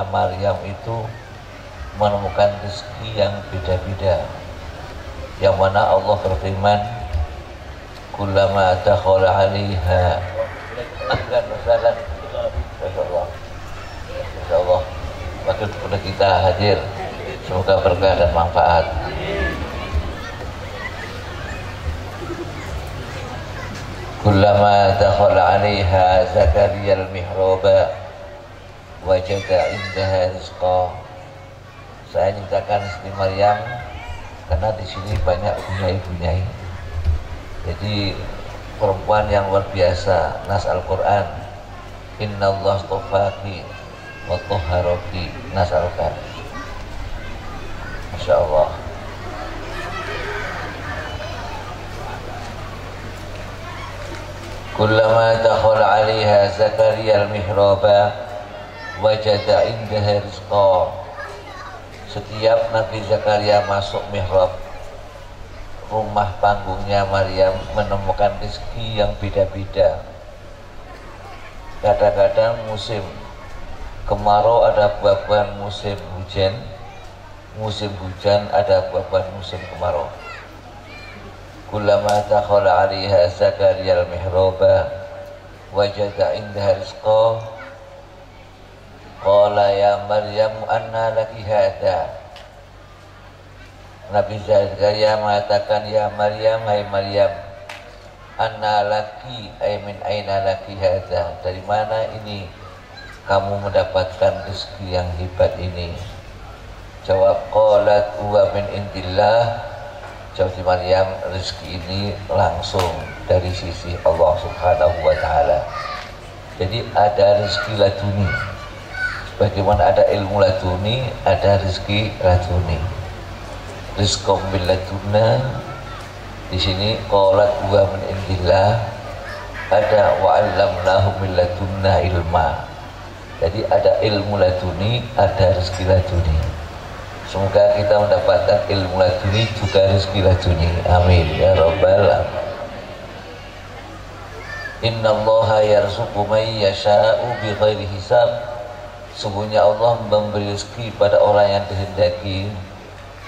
Maryam itu menemukan rezeki yang beda-beda, yang mana Allah berfirman, kullama dakhala 'alaiha ahlan wa sahlan. Insyaallah waktu kita hadir, semoga berkah dan manfaat. Kullama dakhala 'alaiha Zakaria al-mihraba wajada 'indaha rizqa. Saya ceritakan Siti Maryam karena di sini banyak bunyai-bunyai. Jadi perempuan yang luar biasa. Nas Al-Quran, Innallaha astafaki wa tahharaki, nas Al-Quran. Masya Allah. Kullama dakhala 'alaiha Zakaria al-mihraba wajada 'indaha rizqa. Setiap Nabi Zakaria masuk mihrab, rumah panggungnya Maryam, menemukan rezeki yang beda-beda. Kadang-kadang musim kemarau ada buah-buahan musim hujan ada buah-buahan musim kemarau. Kullama dakhala 'alaiha Zakaria al-mihraba wajada 'indaha rizqa. Qala ya Maryam anna laki hadha. Nabi Zakaria mengatakan, ya Maryam, hai Maryam, anna laki, ay min aina laki hadha, dari mana ini kamu mendapatkan rezeki yang hebat ini? Jawab, qalat huwa min indillah. Jawab si Maryam, rezeki ini langsung dari sisi Allah Subhanahu wa ta'ala. Jadi ada rezeki laduni. Bagaimana ada ilmu laduni, ada rezeki laduni. Rizqum bil ladunna. Di sini qalat huwa min indillah. Ada wa 'allamnahu min ladunna ilma. Jadi ada ilmu laduni, ada rezeki laduni. Semoga kita mendapatkan ilmu laduni juga rezeki laduni. Amin ya rabbal alamin. Innallaha yarzuqu man yasha'u bighairi hisab. Sungguhnya Allah memberi rezeki pada orang yang dikehendaki.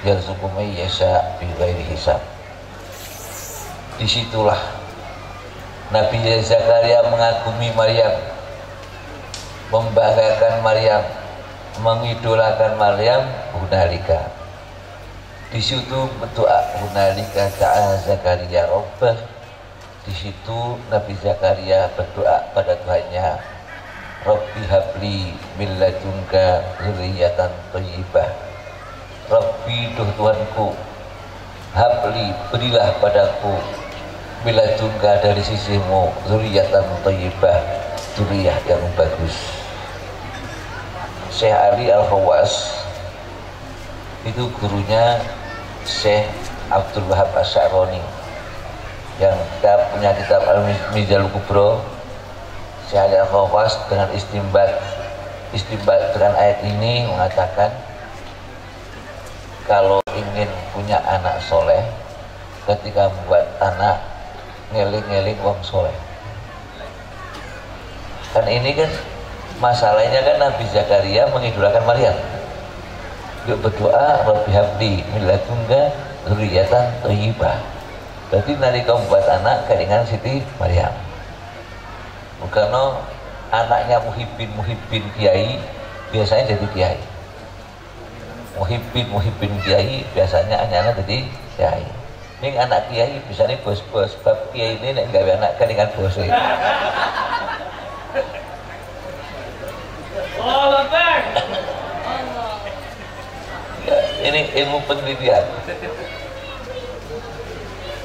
Yarzuqu man yasha' bighairi hisab. Disitulah Nabi Zakaria mengagumi Maryam, membanggakan Maryam, mengidolakan Maryam. Hunalika, di situ berdoa, hunalika da'a Zakaria rabbah. Di situ Nabi Zakaria berdoa pada Tuhannya, Rabbi habli min ladunka dzurriyyatan thayyibah. Rabbi, duh Tuhanku, habli, berilah padaku, min ladunka, dari sisimu, dzurriyyatan thayyibah, dzurriyyah yang bagus. Syekh Ali Al-Khawas itu gurunya Syekh Abdul Wahab Asy'arani yang kita punya kitab Al-Mizanul Kubra. Syekh Ali Al-Khawas dengan istimbat dengan ayat ini mengatakan, kalau ingin punya anak soleh, ketika membuat anak, ngeling-ngeling wong soleh. Kan ini kan masalahnya kan Nabi Zakaria mengidolakan Maryam. Dia berdoa, Rabbi habli min ladunka dzurriyyatan thayyibah. Berarti nalika membuat anak kelingan Siti Maryam. Bukan anaknya muhibbin kiai biasanya jadi kiai. Muhibbin kiai biasanya anak-anak jadi kiai. Ini anak kiai biasanya bos-bos, sebab kiai ini nek gawe anak kelingan bos. Ini ilmu penelitian.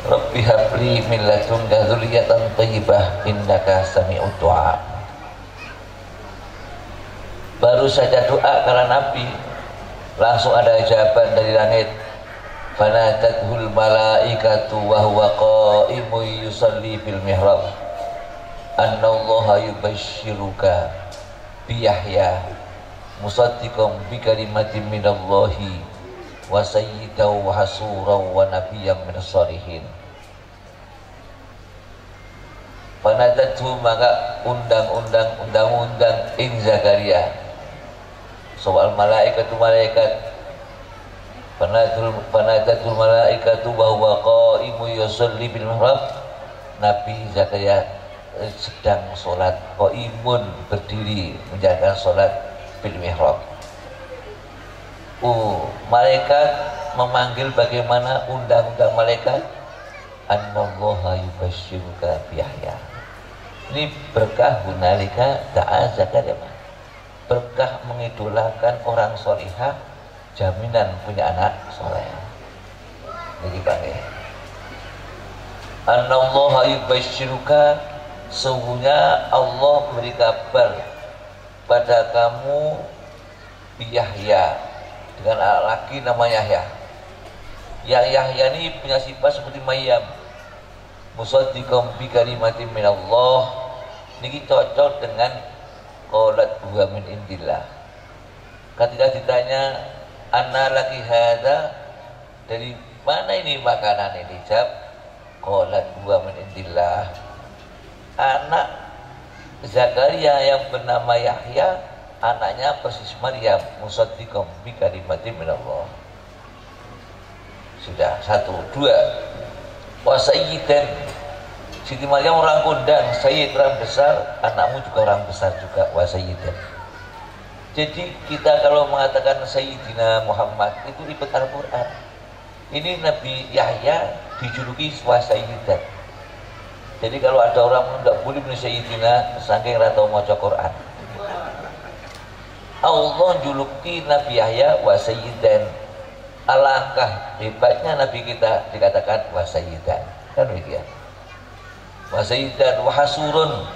Rabbi habli min ladunka dzurriyyatan thayyibah innaka sami'ud du'a. Baru saja doa karena Nabi, langsung ada jawaban dari langit. Fanatathul malaikatu wa huwa qa'imun yusalli fil mihrab. Annallaha yubashshiruka bi Yahya musaddiqan bi kalimatin minallahi wa sayyidan wa hasuran wa nabiyyan minas shalihin. Panatatu, maka undang-undang ing Zakaria soal malaikat panadatul malaikatu bahwa qaimu yusalli bil mihrab. Nabi Zakaria sedang sholat, qaimun berdiri menjalankan sholat bil mihrab. Malaikat memanggil, bagaimana undang-undang malaikat, annallaha yubasyyiruka bi Yahya. Ini berkah hunalika da'a Zakaria, berkah mengidolakan orang solihah, jaminan punya anak soleh. Jadi panggil annallaha yubasyyiruka, sungguhnya Allah memberi kabar pada kamu bi Yahya, dengan anak laki namanya Yahya. Yang Yahya ini punya sifat seperti Maryam, musaddiqan bi kalimatin minallah. Ini cocok dengan qalat huwa min indillah. Ketika ditanya anna laki hadza, dari mana ini makanan ini? Jawab qalat huwa min indillah. Anak Zakaria yang bernama Yahya, anaknya persis Maryam, musaddiqan bi kalimatin minallah. Sudah, satu. Dua, wa sayyidan, Siti Maryam orang kondang, sayyid orang besar, anakmu juga orang besar juga, wa sayyidan. Jadi kita kalau mengatakan Sayyidina Muhammad itu ikut Al-Quran. Ini Nabi Yahya dijuluki wa sayyidan. Jadi kalau ada orang tidak boleh punya Sayyidina, saking ratau maca Quran. Allah juluki Nabi Yahya wa sayyidan. Alangkah hebatnya Nabi kita dikatakan wa sayyidan. Kan begitu ya. Wa sayyidan wa hasurun.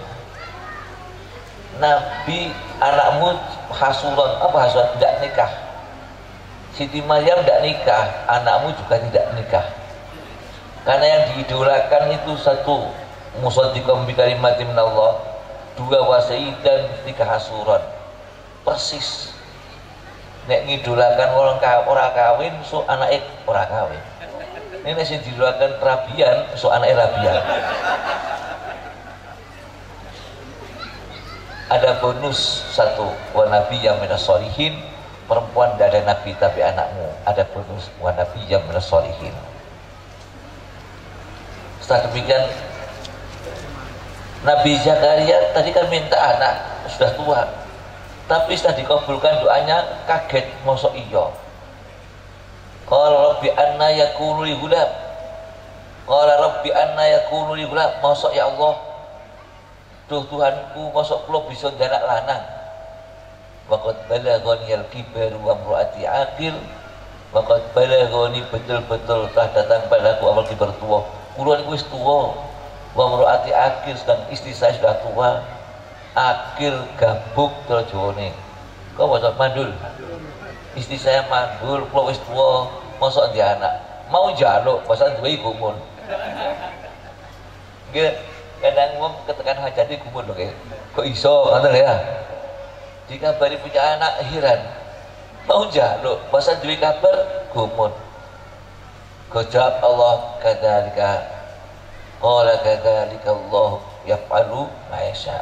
Nabi anakmu hasurun. Apa hasurun? Tidak nikah. Siti Maryam tidak nikah, anakmu juga tidak nikah. Karena yang diidolakan itu satu, musaddiqan bi kalimatin minallah, dua wa sayyidan, tiga hasurun. Persis nek ngidolakan orang kawin, so anake ora kawin. Ini nek sing didolakan rabian, so anake rabian. Ada bonus satu, wa nabiyyam minas sholihin, perempuan tidak ada nabi tapi anakmu. Ada bonus wa nabiyyam minas sholihin. Setelah demikian Nabi Zakaria tadi kan minta anak, sudah tua. Tapi setelah dikabulkan doanya, kaget, mosok iya. Qala rabbi anna yakunu li ghulam. Qala rabbi anna yakunu li ghulam. Mosok ya Allah, duh Tuhanku, mosok kula bisa ndanak lanang. Waqad balaghani al-kibar wa imraati aqil. Waqad balaghani, betul-betul telah datang padaku awal kibar tua. Kula niku wis tuwa. Wa imraati aqil, sedang istri saya sudah tua. Akil gabuk terus Jawane. Kok maksud mandul? Istri saya mandul, kula wis tuwa, mosok dia anak. Mau njaluk, pasan duwe gumun. Nggih, kadang wong ketekan hajate gumun lho nggih. Kok iso ngoten ya? Dikabari punya anak heran. Mau njaluk, pasan duwe kabar gumun. Kejawab Allah, kadzalika qala kadzalika Allah yaf'alu ma yasha.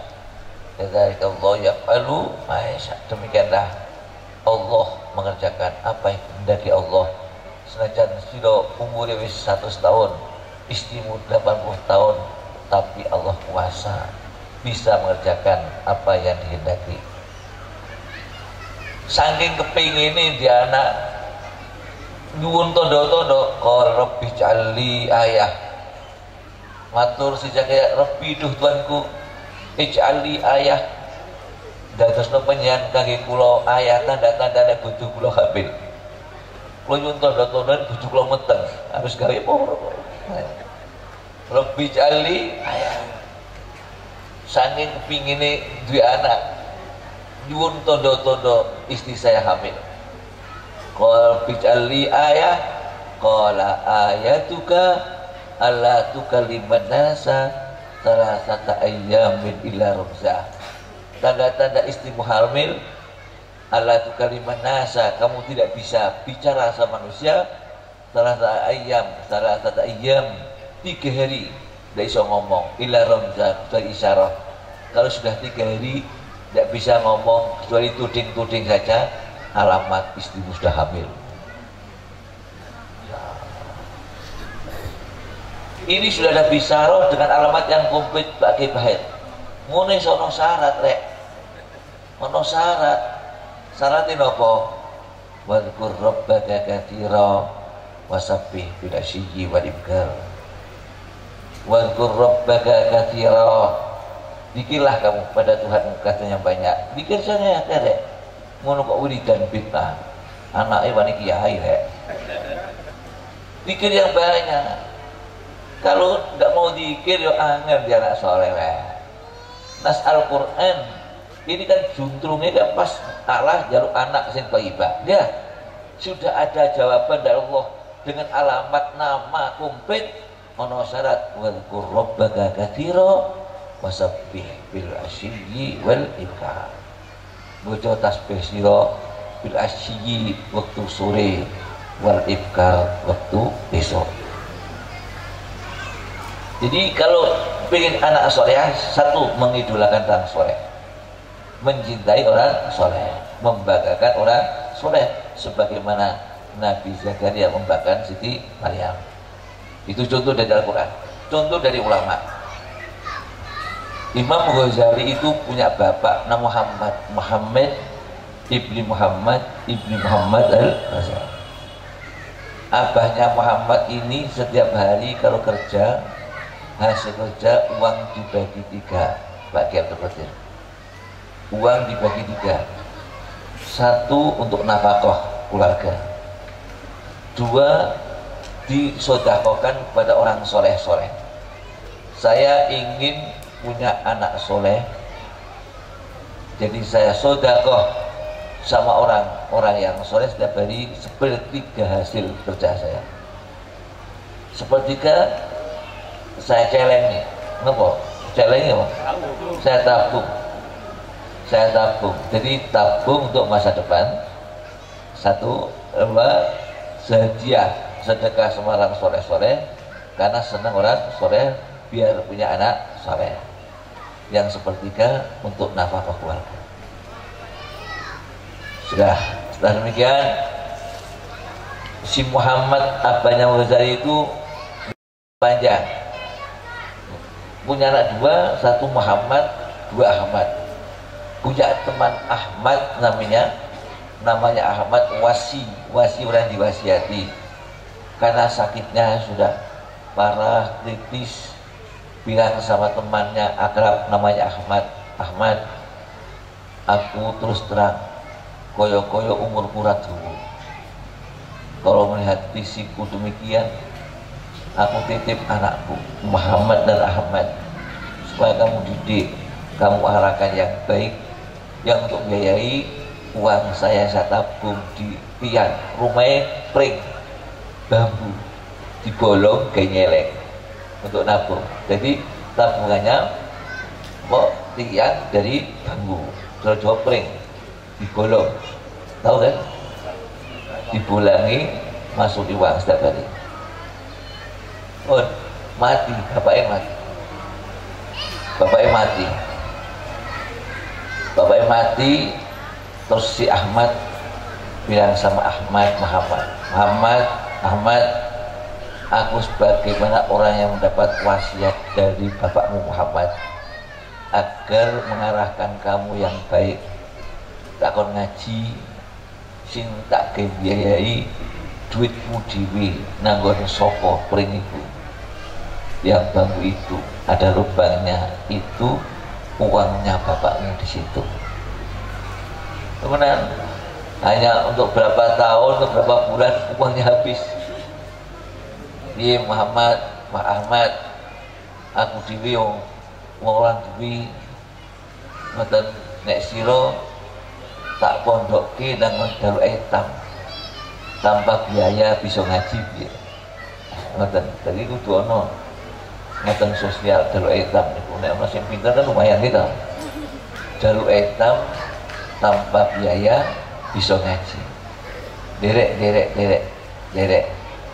Kadzalika Allah yaf'alu ma yasha. Demikianlah Allah mengerjakan apa yang kehendaki Allah. Senajan sira umure wis 100 tahun, istrimu 80 tahun, tapi Allah kuasa bisa mengerjakan apa yang dikehendaki. Saking kepingine dia anak nyuwun tondo-tondo, qala rabbi ij'alli ayah. Matur si Zakaria, Rabbi duh Tuanku, ij'alli ayah, dadosno panjenengan kangge kula ayah, tanda-tanda nek bojo kula hamil. Kula nyuwun tondo-tondo bojo kula meteng, harus gawe apa? Rabbi ij'alli ayah. Saking kepingine duwe anak, nyuwun tondo-tondo istri saya hamil. Qala bij'alli ayah, qala ayatuka alla tukalliman nasa salasata ayyamin illa rumzah. Tanda-tanda istrimu hamil, alla tukalliman nasa, kamu tidak bisa bicara sama manusia salasata ayyam, 3 hari tidak bisa ngomong, illa rumzah, kecuali isyarat. Kalau sudah 3 hari tidak bisa ngomong kecuali tuding-tuding saja, alamat istrimu sudah hamil. Ini sudah ada bisyarah dengan alamat yang komplit bagi bahit. Ngene sono syarat rek. Ono syarat. Syaratin apa? Wadhkur rabbaka katsira wasabbih bil asyi wal ibkar. Wadhkur rabbaka katsira. Zikirlah kamu pada Tuhanmu katanya banyak. Zikir saja rek. Ngono kok wiridan bid'ah. Anake wani kiai rek. Zikir yang banyak. Kalau nggak mau dikir yo angel dia anak soleh lah. Nas Al-Quran ini kan juntrungnya kan pas Allah jaluk anak sing thayyibah. Ya sudah ada jawaban dari Allah dengan alamat nama komplit ono syarat wadhkur rabbaka katsira wasabbih bil asyi wal ibkar. Baca tasbih sira bil asyi waktu sore wal ibkar waktu besok. Jadi kalau ingin anak soleh, satu mengidolakan orang soleh, mencintai orang soleh, membanggakan orang soleh, sebagaimana Nabi Zakaria membanggakan Siti Maryam. Itu contoh dari Al-Quran, contoh dari ulama. Imam Ghazali itu punya bapak nama Muhammad ibni Muhammad al-Ghazali. Abahnya Muhammad ini setiap hari kalau kerja, hasil kerja uang dibagi 3, bagi Abdul Qadir. Uang dibagi 3. 1 untuk nafkah keluarga. 2 disedekahkan kepada orang soleh-soleh. Saya ingin punya anak soleh, jadi saya sedekah sama orang yang soleh setiap hari 1/3 hasil kerja saya. 1/3 saya celeng nih, ngapa? Celengnya apa? Saya tabung. Jadi tabung untuk masa depan. 1, 2, sedekah sama orang soleh-soleh, karena senang orang soleh biar punya anak soleh. Yang 1/3 untuk nafkah keluarga. Setelah demikian, si Muhammad abahnya Ghazali itu panjang. Punya anak 2, 1 Muhammad, 2 Ahmad. Punya teman Ahmad namanya Ahmad wasi orang diwasiati. Karena sakitnya sudah parah, kritis, bilang sama temannya akrab namanya Ahmad, aku terus terang koyo-koyo umur kurat dulu. Kalau melihat fisikku demikian, aku titip anakku Muhammad dan Ahmad supaya kamu didik, kamu arahkan yang baik, yang untuk biayai uang saya tabung di tiang rumahnya pring bambu dibolong kayak nyelek untuk nabung. Jadi tabungannya kok tiang dari bambu terus pring dibolong, tahu kan, dibolangi masuk di uang setiap hari. Oh, mati, bapaknya mati. Terus si Ahmad bilang sama Muhammad, aku sebagaimana orang yang mendapat wasiat dari bapakmu Muhammad agar mengarahkan kamu yang baik, tak kon ngaji sing tak biayai duitmu dhewe nanggon sapa pring iku. Yang bambu itu ada lubangnya, itu uangnya bapakmu di situ. Kemudian hanya untuk berapa tahun, untuk berapa bulan uangnya habis. Iya Muhammad, Pak Ahmad, aku dhewe wong orang duwi ngoten nek sira tak pondokke nang Darul Aitam tanpa biaya bisa ngaji piye. Ngoten. Dadi kudu ana ngoten sosial Darul Aitam niku nek ana sing pinter kan lumayan itu. Darul Aitam tanpa biaya bisa ngaji. Derek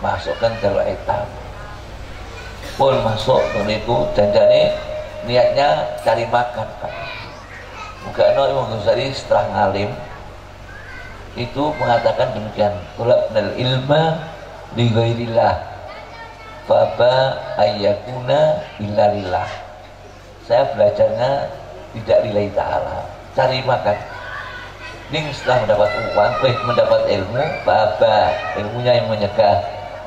masukkan Darul Aitam. Pun masuk niku janjane niatnya cari makan Pak. Mugakno Imam Ghazali setelah ngalim itu mengatakan demikian, tulabnal ilma li ghairillah faba ayyakuna illa lillah. Saya belajarnya tidak lillahi ta'ala, cari makan. Ning setelah mendapat uang, mendapat ilmu, faba, ilmunya yang menyegah,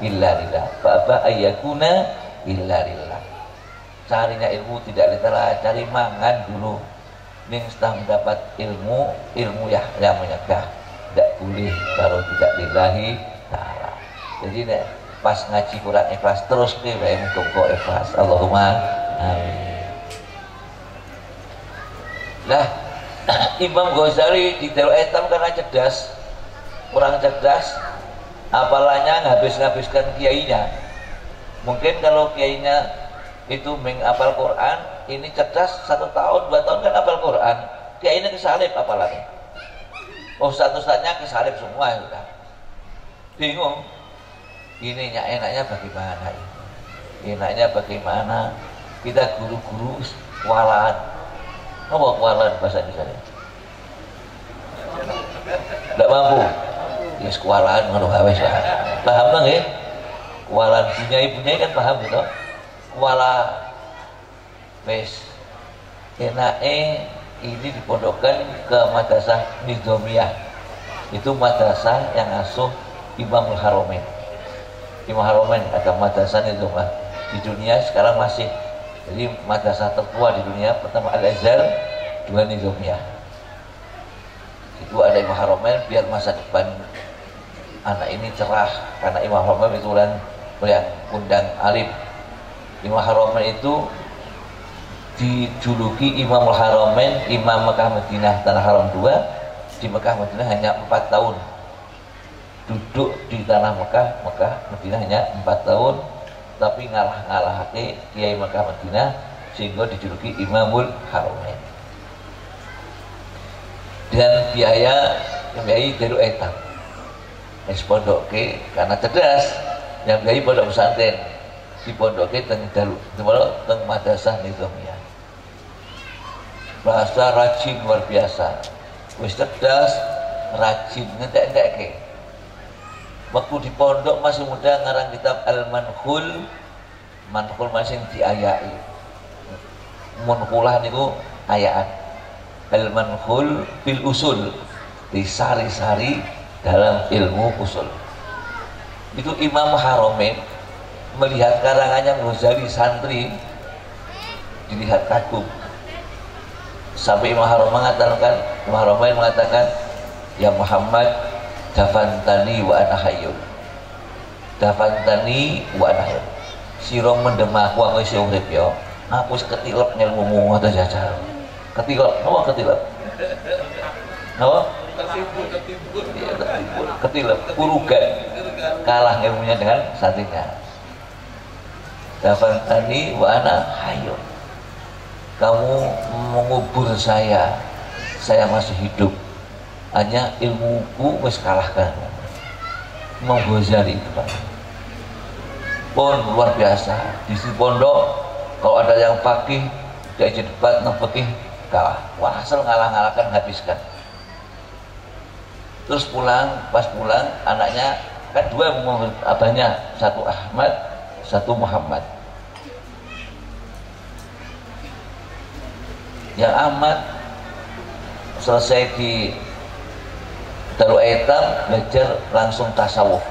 illa lillah, faba ayyakuna illa lillah. Carinya ilmu tidak lillah, cari mangan dulu. Ning setelah mendapat ilmu, ilmu yang menyegah, tidak boleh kalau tidak lillahi ta'ala. Jadi pas ngaji kurang ikhlas terus nih, muga-muga ikhlas. Allahumma amin. Nah, Imam Ghazali di Darul Aitam karena cerdas, kurang cerdas, apalannya nghabiskan kiainya. Mungkin kalau kiainya itu menghafal Quran, ini cerdas 1 tahun, 2 tahun kan hafal Quran, kiainya kesalib apalannya. Oh, satu-satunya kesalib semua sudah. Bingung. Ininya enaknya bagaimana ini? Enaknya bagaimana? Kita guru-guru kualaan. Apa kualan bahasa Indonesia? Tidak mampu. Ya kualan ngono gawe lah. Paham nang nggih? Kualan punya kan paham gitu. Kuala wis enake ini dipondokkan ke madrasah Nizamiyah. Itu madrasah yang asuh Imamul Haramain. Imam Haramain ada madrasah Nizamiyah. Di dunia sekarang masih. Jadi madrasah tertua di dunia, pertama Al-Azhar, 2 Nizamiyah. Itu ada Imam Haramain biar masa depan anak ini cerah, karena Imam Haramain itu yang undang alim. Imam Haramain itu dijuluki Imamul Haramain, Imam Mekah Madinah Tanah Haram 2. Di Mekah Madinah hanya 4 tahun. Duduk di tanah Mekah Madinah hanya 4 tahun. Tapi ngalah-ngalahake Kiai Mekah Madinah sehingga dijuluki Imamul Haramain. Dan biaya Darul Aitam pondoke karena cerdas, yang biayai pondok pesantren di pondoke teng madrasah Nizamiyah. Bahasa rajin luar biasa, wis cerdas, rajin ngendek-ngendeke. Waktu di pondok masih muda ngarang kitab Al-Manhul. Manhul masih diayai. Munhulah niku ayaan. Al-Manhul bil usul, disari-sari dalam ilmu usul. Itu Imam Haramain melihat karangannya Ghazali santri, dilihat kagum. Sampai Imam Haramain mengatakan, ya Muhammad, dafantani wa ana hayyun. Dafantani wa ana hayyun. Sira mendemaku aku isih urip ya. Aku wis ketilep ngelmumu ngoten jajal. Ketilep, apa ketilep? Apa? Ketimbun. Iya, ketimbun. Ketilep, kurugan. Kalah ilmunya dengan santrinya. Dafantani wa ana hayyun. Kamu mengubur saya masih hidup. Hanya ilmuku wis kalahkan. Imam Ghazali itu Pak. Pun luar biasa. Di pondok kalau ada yang fakih diajak debat nang fakih kalah. Wah, asal ngalah-ngalahkan habiskan. Terus pas pulang anaknya kan 2 abahnya, 1 Ahmad, 1 Muhammad. Yang Ahmad selesai di Darul Aitam belajar langsung tasawuf.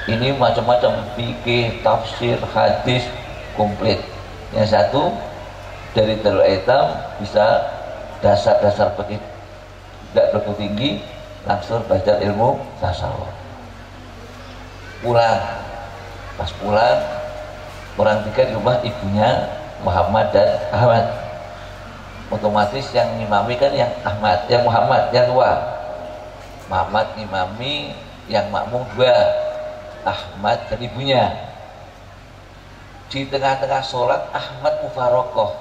Ini macam-macam fikih, tafsir, hadis komplit. Yang satu dari Darul Aitam bisa dasar-dasar fikih, tidak begitu tinggi, langsung belajar ilmu tasawuf. Pas pulang orang 3 di rumah ibunya Muhammad dan Ahmad. Otomatis yang ngimami kan yang Ahmad, yang Muhammad, yang tua. Muhammad ngimami, yang makmum 2, Ahmad dan ibunya. Di tengah-tengah sholat Ahmad mufarokoh,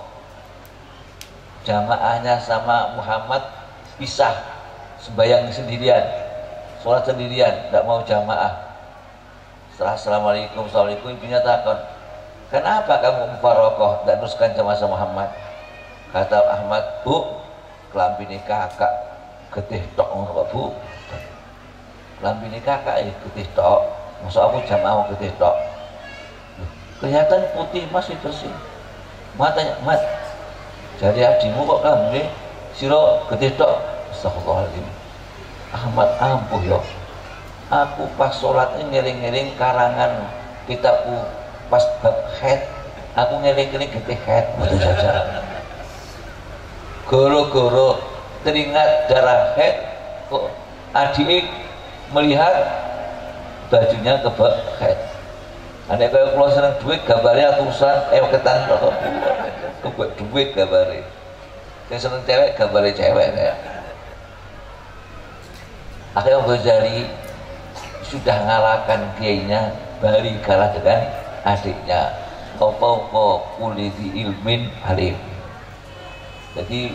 jamaahnya sama Muhammad pisah, sembahyang sendirian, sholat sendirian, tidak mau jamaah. Setelah assalamualaikum, ibunya takut, kenapa kamu mufarokoh, tidak teruskan sama Muhammad? Kata Ahmad, Bu, kelambine kakak getih tok ngono kok Bu. Lambine kakak getih tok. Masa aku jam mau getih tok. Kelihatan putih masih bersih. Matanya, Mat, jadi adimu kok kamu siro getih tok. Astagfirullahaladzim. Ahmad ampuh ya. Aku pas sholat ini ngiring-ngiring karangan kitabku pas bab haid. Aku ngiring-ngiring getih haid betul saja. Goro-goro teringat darah haid kok adik melihat bajunya kebak haid. Ada kayak kalau seneng duit gambarnya tulisan ketan atau kebak duit gambarnya. Yang seneng cewek gambarnya cewek ya. Akhirnya Ghazali sudah ngalahkan kiainya, bari kalah dengan adiknya. Kau kuliti ilmin alim. Jadi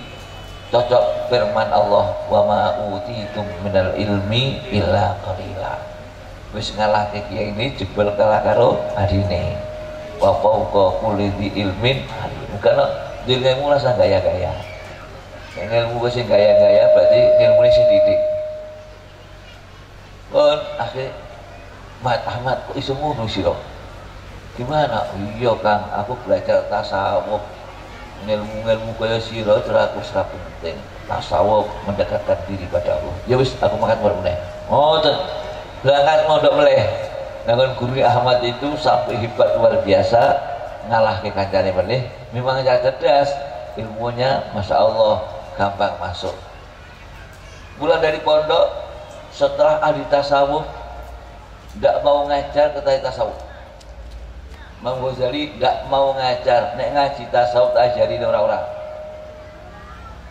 cocok firman Allah, wa ma utitum minal ilmi illa qalila. Wis ngalahke kiai ini jebol kalah karo adine. Wa kuliti ilmin alim. Karena ilmu rasa gaya-gaya. Ilmu sing gaya-gaya berarti ilmu sing didik. Kon akhir Mat Ahmad kok iso ngono sira? Gimana? Iya Kang, aku belajar tasawuf. Ilmu-ilmu kaya sira ora aku ora penting. Tasawuf mendekatkan diri pada Allah. Ya wis aku makan baru meneh. Oh, berangkat mondok meleh. Nah, guru Ahmad itu sampai hebat luar biasa, ngalahke kancane meneh. Memang cerdas, ilmunya Masya Allah gampang masuk. Pulang dari pondok setelah ahli tasawuf tidak mau ngajar kata tasawuf. Imam Ghazali tidak mau ngajar, nek ngaji tasawuf tak ajari orang-orang.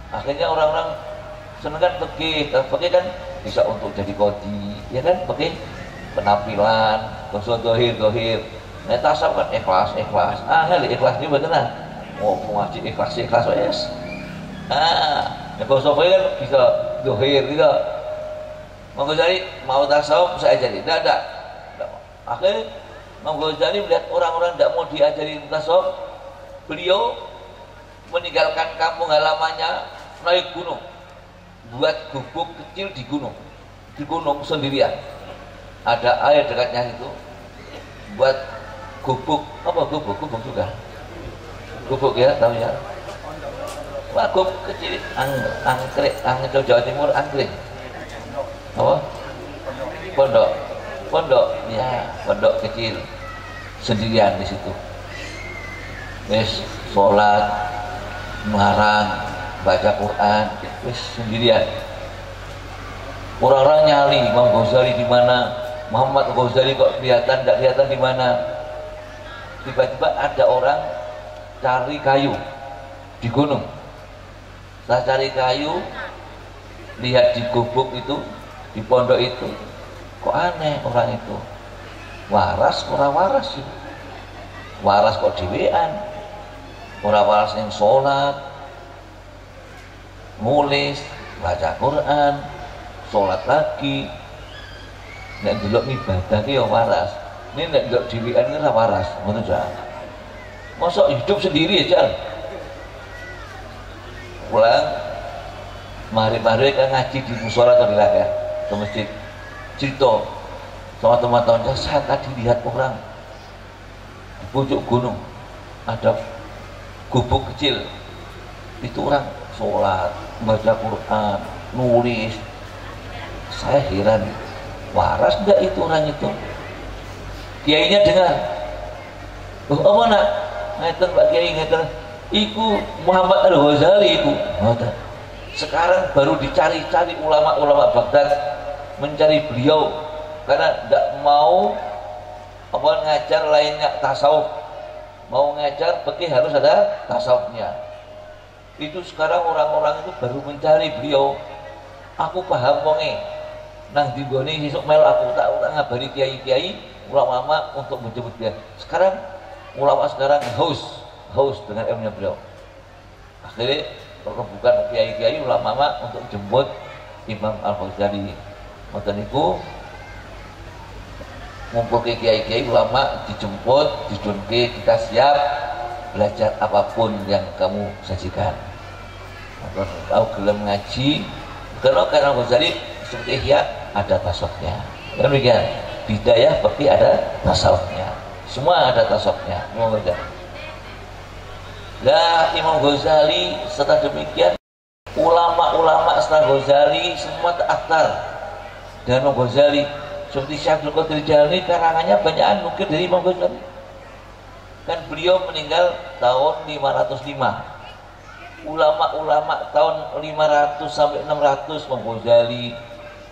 Akhirnya orang-orang seneng kan fikih kan bisa untuk jadi qadhi, ya kan fikih penampilan, dohir. Nek tasawuf kan ikhlas. Ikhlas ini beneran. Mau ngaji ikhlas wes. Nek fikih kan bisa dohir gitu. Imam Ghazali mau tasawuf saya jadi, tidak ada. Akhirnya Imam Ghazali melihat orang-orang tidak mau diajari tasawuf, beliau meninggalkan kampung halamannya, naik gunung, buat gubuk kecil di gunung sendirian. Ada air dekatnya itu, buat gubuk juga, gubuk ya tahu ya, gubuk kecil, angkrik, Jawa Timur angkrik. Apa? Pondok ya, pondok kecil sendirian di situ. Wis sholat, mengarang, baca Quran, wis sendirian. Orang-orang nyali Imam Ghazali di mana, Muhammad Ghazali kok kelihatan, tidak kelihatan di mana. Tiba-tiba ada orang cari kayu di gunung. Saya cari kayu, lihat di gubuk itu, di pondok itu, kok aneh orang itu. Waras kurang waras sih. Waras kok dhewean. Ora waras yang sholat, nulis, baca Quran, sholat lagi. Nek delok ibadah ki ya waras. Ini nek delok dhewean ki ora waras, ngono aja. Mosok hidup sendiri aja. Pulang mari-mari kan ngaji di mushola atau di laga ke masjid, cerita sama teman-temannya, saya tadi lihat orang di pucuk gunung ada gubuk kecil, itu orang sholat, baca Quran, nulis. Saya heran, waras enggak itu orang itu? Kiainya dengar, apa nak? Ngeten Pak Kiai, ngeten iku Muhammad Al-Ghazali iku. Sekarang baru dicari-cari ulama-ulama Baghdad, mencari beliau karena tidak mau ngajar lainnya tasawuf, mau ngajar fikih harus ada tasawufnya. Itu sekarang orang-orang itu baru mencari beliau. Aku paham wonge nang dinggone sesuk mel aku tak ngabari kiai-kiai ulama untuk menjemput dia. Sekarang ulama sekarang haus dengan ilmunya beliau. Akhirnya bukan kiai-kiai ulama untuk jemput Imam Al-Ghazali. Ngoten niku ngumpul ke kiai-kiai ulama, dijemput, didunke, kita siap belajar apapun yang kamu sajikan. Kau gelem ngaji, Karena Ghazali seperti Ihya ada tasawufnya. Demikian bidayah berarti ada tasawufnya. Semua ada tasawufnya. Imam Ghazali. Lah Imam Ghazali setelah demikian ulama-ulama setelah Ghazali semua terakhir dengan Imam Ghazali. Seperti Syekh Abdul Qadir Jailani karangannya banyak nukil dari Imam Ghazali. Kan beliau meninggal tahun 505. Ulama-ulama tahun 500 sampai 600 Imam Ghazali,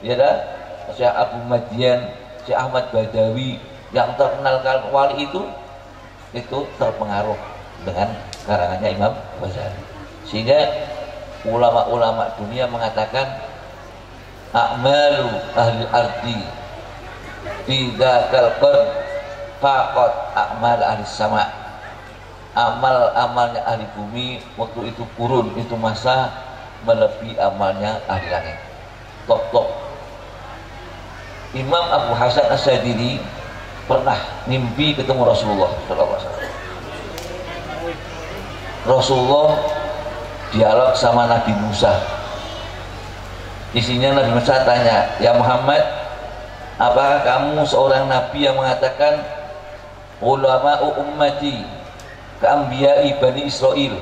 ya dah, Syekh Abu Madian, Syekh Ahmad Badawi yang terkenal wali itu terpengaruh dengan karangannya Imam Ghazali. Sehingga ulama-ulama dunia mengatakan a'malu ahli ardi fi dzakal qarn faqat a'mal ahli sama'. Amal-amalnya ahli bumi waktu itu kurun, itu masa melebihi amalnya ahli langit. Top. Imam Abu Hasan As-Sadili pernah mimpi ketemu Rasulullah SAW. Rasulullah dialog sama Nabi Musa. Isinya Nabi Musa tanya, "Ya Muhammad, apakah kamu seorang nabi yang mengatakan ulama'u ummati keambiyai Bani Israel?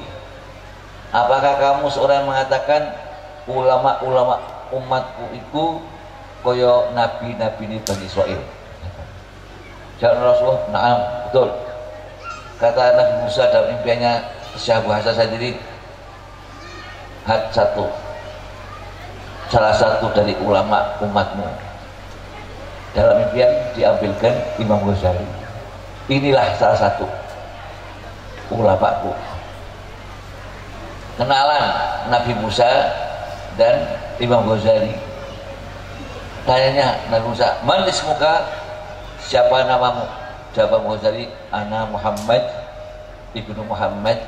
Apakah kamu seorang mengatakan ulama-ulama umatku itu koyo nabi-nabi ini Bani Israel?" Jawab Rasulullah, "Na'am, betul." Kata Nabi Musa dalam impiannya Syekh Abu Hasan sendiri, salah satu dari ulama umatmu. Dalam impian diambilkan Imam Ghazali. Inilah salah satu ulamaku. Kenalan Nabi Musa dan Imam Ghazali. Tanyanya Nabi Musa, "Man ismuka?" Siapa namamu? Jawab Ghazali, "Ana Muhammad ibnu Muhammad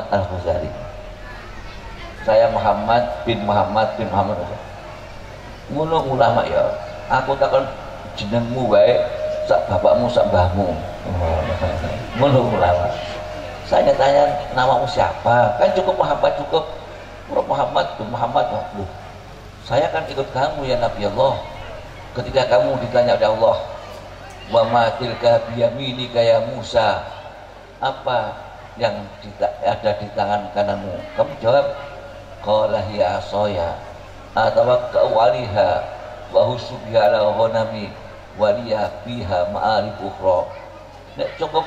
Al-Ghazali." Saya Muhammad bin Muhammad. Ngono ulama ya. Aku takon jenengmu wae, sak bapakmu sak mbahmu. Ngono ulama. Saya tanya namamu siapa? Kan cukup Muhammad, cukup Muhammad bin Muhammad. Loh, saya kan ikut kamu ya Nabi Allah. Ketika kamu ditanya oleh Allah, "Wa ma tilka biyaminika ya Musa?" Apa yang ada di tangan kananmu? Kamu jawab, "Qala hiya asaya atawakka'u 'alaiha wa hussu biha 'ala ghanami wa liya fiha ma'arif ukhra." Nek cukup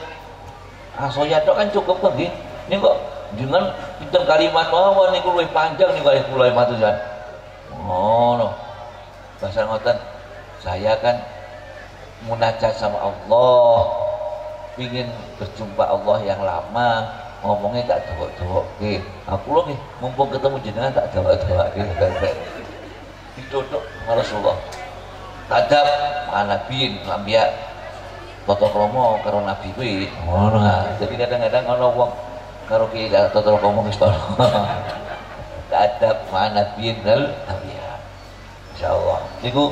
asaya tok kan cukup kan nggih. Ini kok dengan pinten kalimat mawon niku luwih panjang niku kalih kula matur. Ngono. Bahasa ngoten. Saya kan munajat sama Allah, ingin berjumpa Allah yang lama, ngomongnya tak dawak-dawak. Aku loh nih, mumpung ketemu jenengan tak dawak-dawak. Diduduk sama Rasulullah. Tadab nabiin lambiya. Toto kromo karo nabi kuwi. Ngono. Jadi kadang-kadang ana wong karo ki toto kromo wis tono. Tadab nabiin dal lambiya. Insyaallah. Niku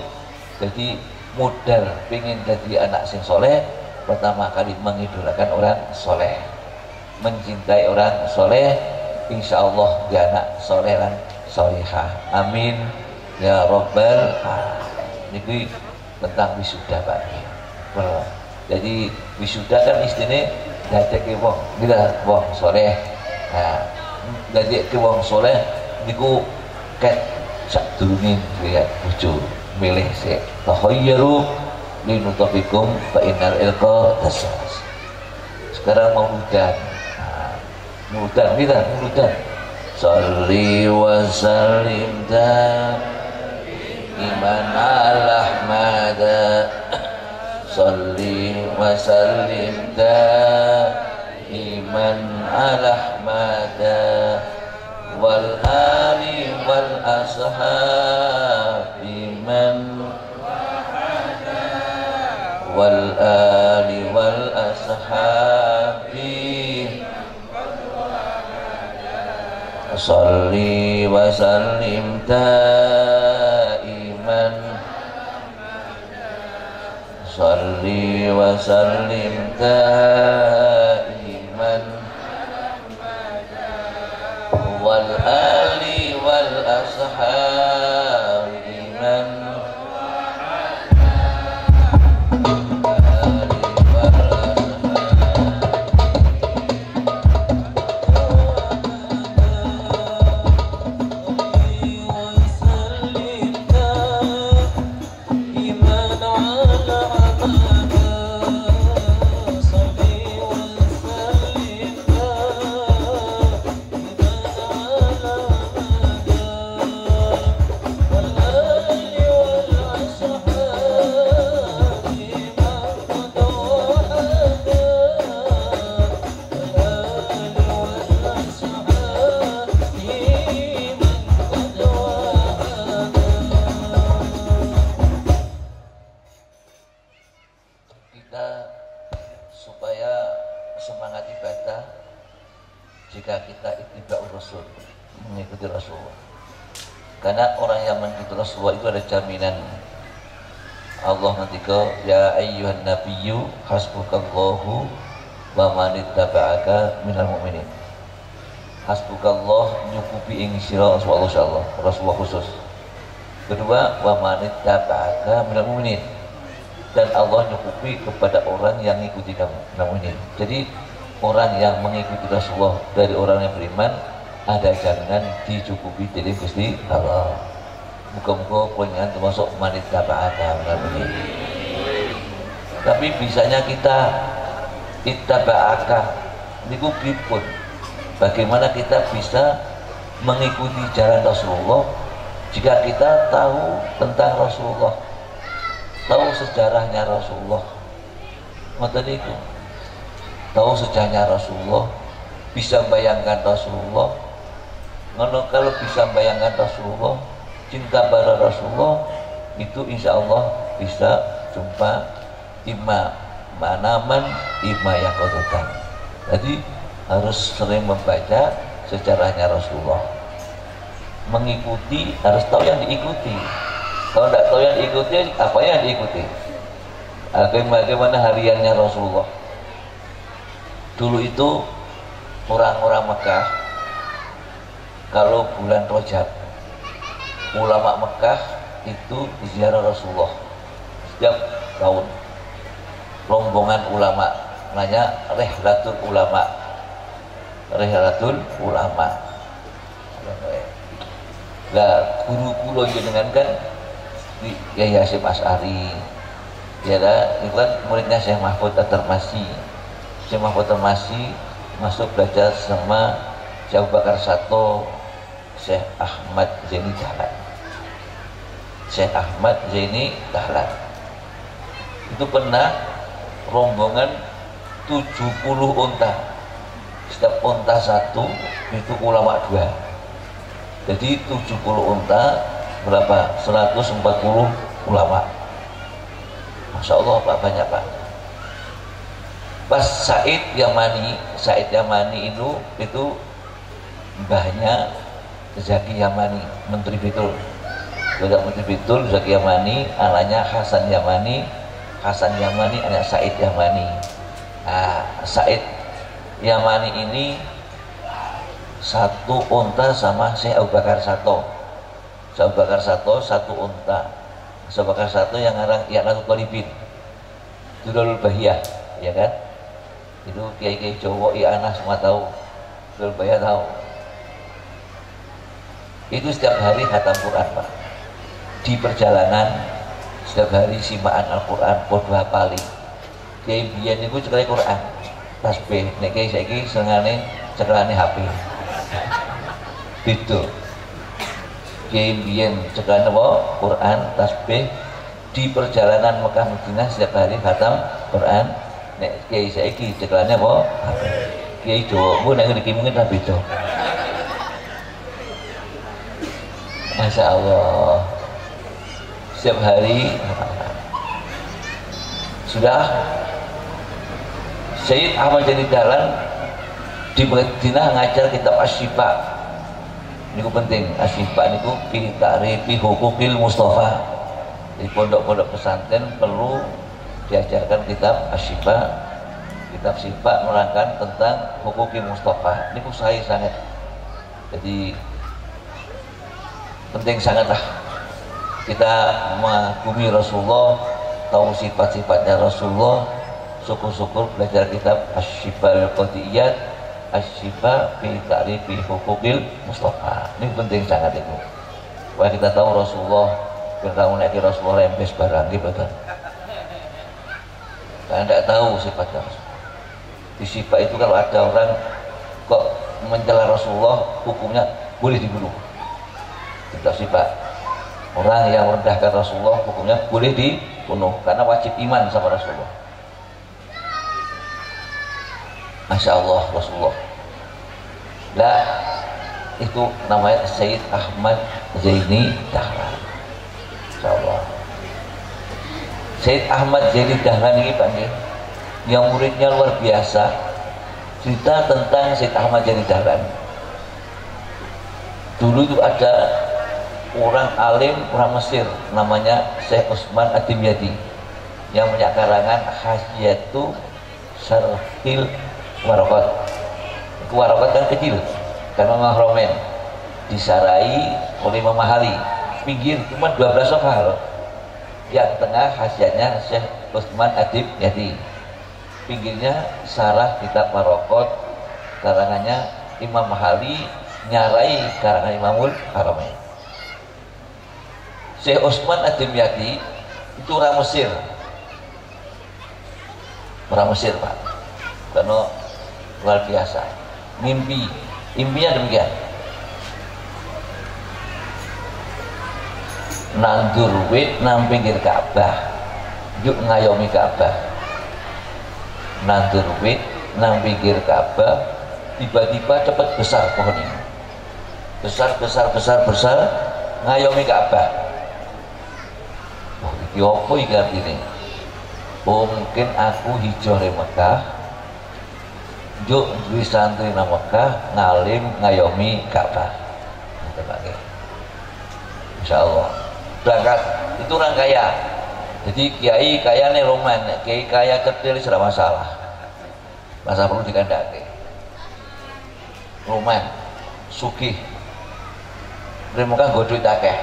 jadi modal pengen jadi anak sing soleh, pertama kali mengidolakan orang soleh, mencintai orang soleh, insya Allah dia anak soleh dan solihah. Amin ya robbal alamin. Ini tentang wisuda Pak. Jadi wisuda kan istilahnya dadeke wong, bila wong soleh. Nah, dadeke wong soleh niku ket sadurunge lihat bojo milih sih. Takhayyaru linutafikum fa innal ilqa tasas. Sekarang mau hujan. Muludan. Sholli wa sallim iman ala ahmada. Sholli wa sallim iman ala ahmada. Wal ali wal ashabi man wal ali wal ashabi. Sholli wa sallim daiman. Sholli wa sallim daiman. Wal ali wal ashabi jika kita ittiba'ur rasul, mengikuti Rasulullah. Karena orang yang mengikuti Rasulullah itu ada jaminan. Allah ngendika, ya ayyuhan nabiyyu hasbukallahu wa man ittaba'aka minal mu'minin. Hasbukallah nyukupi ing sira Rasulullah khusus. Kedua, wa man ittaba'aka minal mu'minin. Dan Allah nyukupi kepada orang yang mengikuti kamu, minal mu'minin. Jadi orang yang mengikuti Rasulullah dari orang yang beriman ada jaminan dicukupi dari Gusti Allah. Muka-muka pengen termasuk manita ba'aka. Tapi bisanya kita ittaba'aka niku pripun? Bagaimana kita bisa mengikuti jalan Rasulullah jika kita tahu tentang Rasulullah, tahu sejarahnya Rasulullah, ngoten niku. Tahu sejarahnya Rasulullah, bisa bayangkan Rasulullah. Kalau bisa bayangkan Rasulullah, cinta pada Rasulullah, itu insya Allah bisa jumpa imma manaman imma yakodotan. Jadi harus sering membaca sejarahnya Rasulullah, mengikuti, harus tahu yang diikuti. Kalau tidak tahu yang diikuti, apa yang diikuti? Bagaimana hariannya Rasulullah? Dulu itu orang-orang Mekah kalau bulan Rajab, ulama Mekah itu ziarah Rasulullah setiap tahun. Rombongan ulama namanya Rihlatul Ulama. Rihlatul Ulama. Lah guru kula jenengan kan Yahya Hasyim Asy'ari. Ya lah, itu kan muridnya Syekh Mahfud At-Tirmidzi. Syekh Mahfud At-Tirmidzi masuk belajar sama Syekh Abu Bakar Sato, Syekh Ahmad Zaini Dahlan. Syekh Ahmad Zaini Dahlan itu pernah rombongan 70 unta. Setiap unta satu itu ulama dua. Jadi 70 unta berapa? 140 ulama. Masya Allah Pak, banyak Pak. Pas Said Yamani itu mbahnya Zaki Yamani, Menteri Betul. Juga Menteri Betul, Zaki Yamani, anaknya Hasan Yamani, anak Said Yamani. Nah, Said Yamani ini satu unta sama Syekh Abu Bakar Sato. Syekh Abu Bakar Sato satu unta. Syekh Abu Bakar Sato yang ngarang Ianatul Talibin, Durrul Bahiyah, ya kan? Itu kiai-kiai Jawa Ianah semua tahu. Durrul Bahiyah tahu. Itu setiap hari khatam Quran Pak. Di perjalanan setiap hari simaan Al-Quran podo hafali. Kiai biyen niku cekale Quran. Tasbih, nek kiai saiki senengane cekelane HP. Gitu. Kiai biyen cekelane apa? Quran, tasbih. Di perjalanan Mekah Madinah setiap hari khatam Quran. Nek kiai saiki cekelane apa? HP. Kiai Jawa ku nek ngriki mungkin ra beda. Masya Allah. Setiap hari sudah. Syed Ahmad Zaini Dahlan di Madinah ngajar kitab Asy-Syifa. Ini penting, Asy-Syifa niku fi ta'rifi hukukil Mustafa. Di pondok-pondok pesantren perlu diajarkan kitab Asy-Syifa. Kitab Syifa menerangkan tentang hukukil Mustafa. Ini sahih sangat. Jadi penting sangatlah kita mengagumi Rasulullah, tahu sifat-sifatnya Rasulullah. Syukur-syukur belajar kitab Asy-Syifa al-Qadiyat, Asy-Syifa fi ta'rifi hukukil Mustafa. Ini penting sangat itu. Supaya kita tahu Rasulullah, biar tahu nek Rasulullah rembes barang gitu kan. Karena tidak tahu sifatnya Rasulullah. Di sifat itu kalau ada orang kok mencela Rasulullah, hukumnya boleh dibunuh. Tidak sifat. Orang yang merendahkan Rasulullah hukumnya boleh dibunuh karena wajib iman sama Rasulullah. Masya Allah Rasulullah. Nah, itu namanya Syed Ahmad Zaini Dahlan. Masya Allah. Syed Ahmad Zaini Dahlan ini Pak, yang muridnya luar biasa. cerita tentang Syed Ahmad Yani Dahlan. Dulu itu ada orang alim orang Mesir namanya Syekh Utsman Ad-Dimyati yang punya karangan Hasyiatu Syarhil Waraqat. Waraqat kan kecil karena mahromen disarai oleh Imam Mahali, pinggir cuma 12 safhah, yang tengah khasiatnya Syekh Utsman Ad-Dimyati, pinggirnya sarah kitab Waraqat karangannya Imam Mahali nyarai karangan Imamul Haramain. Syekh Utsman Ad-Dimyati itu orang Mesir Pak, karena luar biasa. Impinya demikian, nandur wit nang pinggir Ka'bah, yuk ngayomi Ka'bah. Nandur wit nang pinggir Ka'bah, tiba-tiba cepat besar pohon ini, besar ngayomi Ka'bah. Oh, iki opo iki artine? Oh, mungkin aku hijau di Mekah, yuk duwe santri nang Mekah ngalim ngayomi Ka'bah. Insyaallah berangkat itu orang kaya. Jadi kiai kaya nih roman, kiai kaya kecil sudah masalah, masa perlu dikandake. Roman, sugih, mereka nggo duit akeh.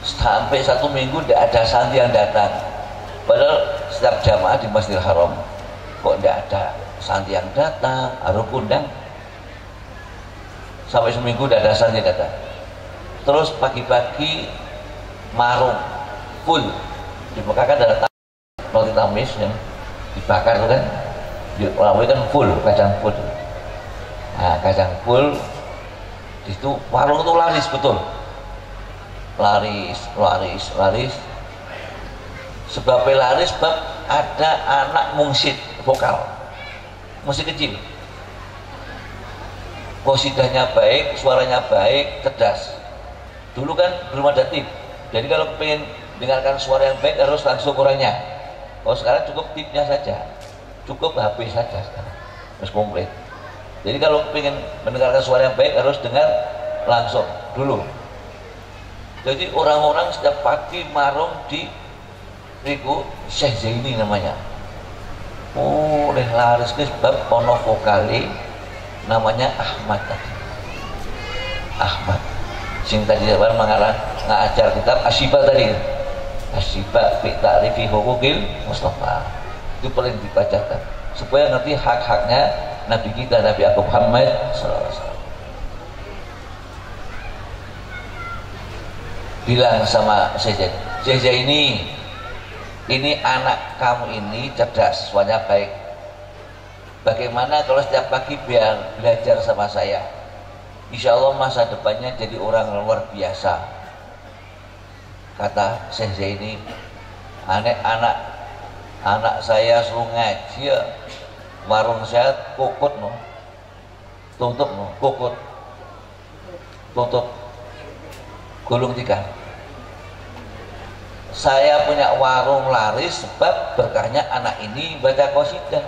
Sampai 1 minggu tidak ada santri yang datang. Padahal setiap jamaah di Masjidil Haram kok tidak ada santri yang datang, harus undang. Sampai seminggu tidak ada santri datang. Terus pagi-pagi marung full di Mekah kan ada roti tamis yang dibakar itu kan, di Melawi kan full, kacang full. Nah, kacang full itu warung itu laris betul, laris. Sebabnya laris sebab ada anak mungsid vokal, musik kecil, kosidahnya baik, suaranya baik, cerdas. Dulu kan belum ada tip, jadi kalau pengen dengarkan suara yang baik harus langsung orangnya. Kalau sekarang cukup tipnya saja, cukup HP saja sekarang, harus komplit. Jadi kalau pengen mendengarkan suara yang baik harus dengar langsung dulu. Jadi orang-orang setiap pagi marung di Riku Syekh Zaini namanya. Oh, laris nih sebab ono vokali namanya Ahmad tadi. Ahmad. Sing tadi sabar mengarang ngajar kitab Asyifa tadi. Asyifa fi ta'rifi huquqil Mustafa. Itu paling dibacakan supaya ngerti hak-haknya Nabi kita, Nabi Aku Muhammad sallallahu alaihi wasallam. Bilang sama Syekh ini anak kamu ini cerdas, suaranya baik. Bagaimana kalau setiap pagi biar belajar sama saya? Insya Allah masa depannya jadi orang luar biasa. Kata Syekh Zaini, anak saya suruh ngaji ya, warung saya kukut no, tutup no, kukut, tutup, gulung tikar. Saya punya warung laris sebab berkahnya anak ini baca qasidah.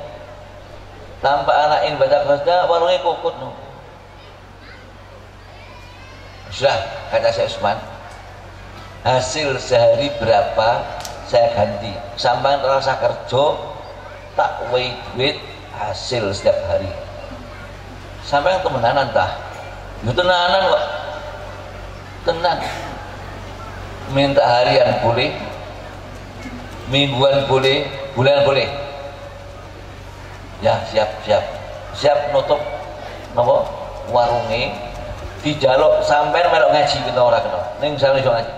Tanpa anak ini baca qasidah, warungnya kukut no. Sudah, kata Syekh Utsman, hasil sehari berapa saya ganti. Sampai rasa kerja tak wei duit hasil setiap hari. Sampai temenanan tah, itu tenanan kok, tenan. Minta harian boleh, mingguan boleh, bulan boleh. Ya siap nutup nopo warunge dijaluk sampai melok ngaji kita ora kena. Ning misalnya iso ngaji.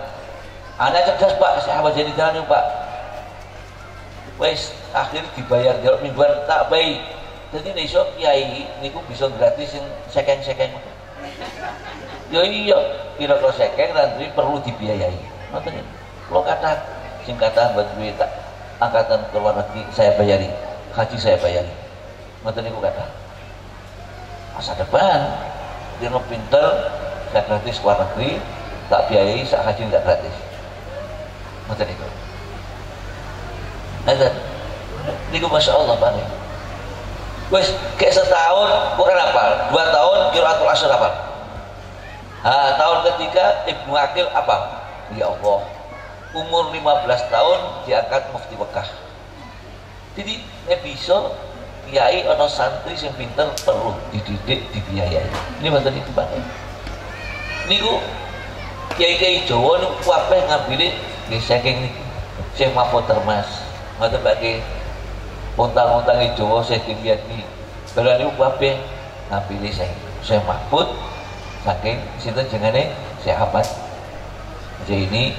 Ana cerdas Pak, sahabat jadi jalan Pak. Wes akhir dibayar jaluk mingguan tak baik. Jadi nek iso kiai niku bisa gratis sing sekeng-sekeng. Yo iya, kira-kira sekeng nanti perlu dibiayai. Ngoten iki. Kalau kata sing kata buat duit tak angkatan ke luar negeri saya bayari, haji saya bayari. Ngoten niku kata. Masa depan dia mau pinter, saya gratis ke luar negeri, tak biayai, saya haji tidak gratis. Ngoten niku. Ada niku Masya Allah Pak. Wes kayak setahun bukan apa, 2 tahun Qiraatul Asyr apa. Tahun ketiga Ibnu Aqil apa? Ya Allah, umur 15 tahun diangkat mufti Mekah. Jadi bisa kiai atau santri yang pinter perlu dididik, dibiayai. Ini betul itu Bang. Niku kiai-kiai Jawa niku kabeh ngambil nggih saking niki. Syekh Mahfud Termas, ngoten bagi pontang-pontange Jawa Syekh Dimyati. Bala niku kabeh ngambil Syekh Mahfud saking sinten jengane Syekh Ahmad Zaini.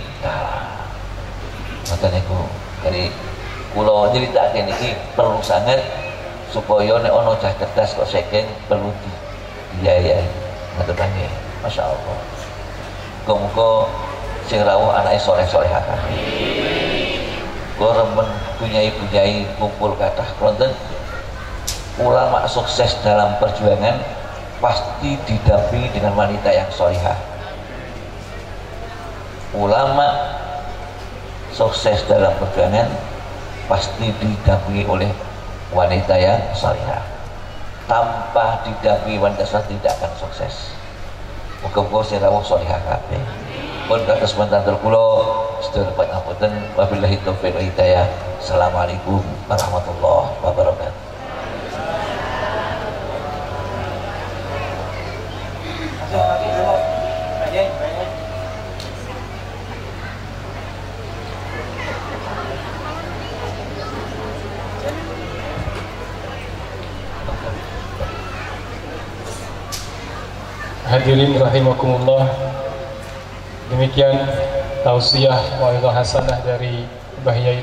Ngoten niku. Jadi kula nyritake niki perlu sangat supaya nek ana cah cerdas kok saking perlu dibiayai. Ngoten nggih. Masyaallah. Muga-muga sing rawuh anake saleh-salehah. Kula remen punyai kumpul kathah wonten ulama sukses dalam perjuangan pasti didampingi dengan wanita yang salehah. Ulama sukses dalam perjuangan pasti didampingi oleh wanita yang salehah. Tanpa didampingi wanita salehah tidak akan sukses. Muga-muga sing rawuh salehah kabeh. Pun kados mantantul kula sedaya pangapunten wabillahi taufiq wal hidayah. Assalamualaikum warahmatullahi wabarakatuh. Hadirin rahimakumullah, demikian tausiah mau'izah hasanah dari Mbah Yai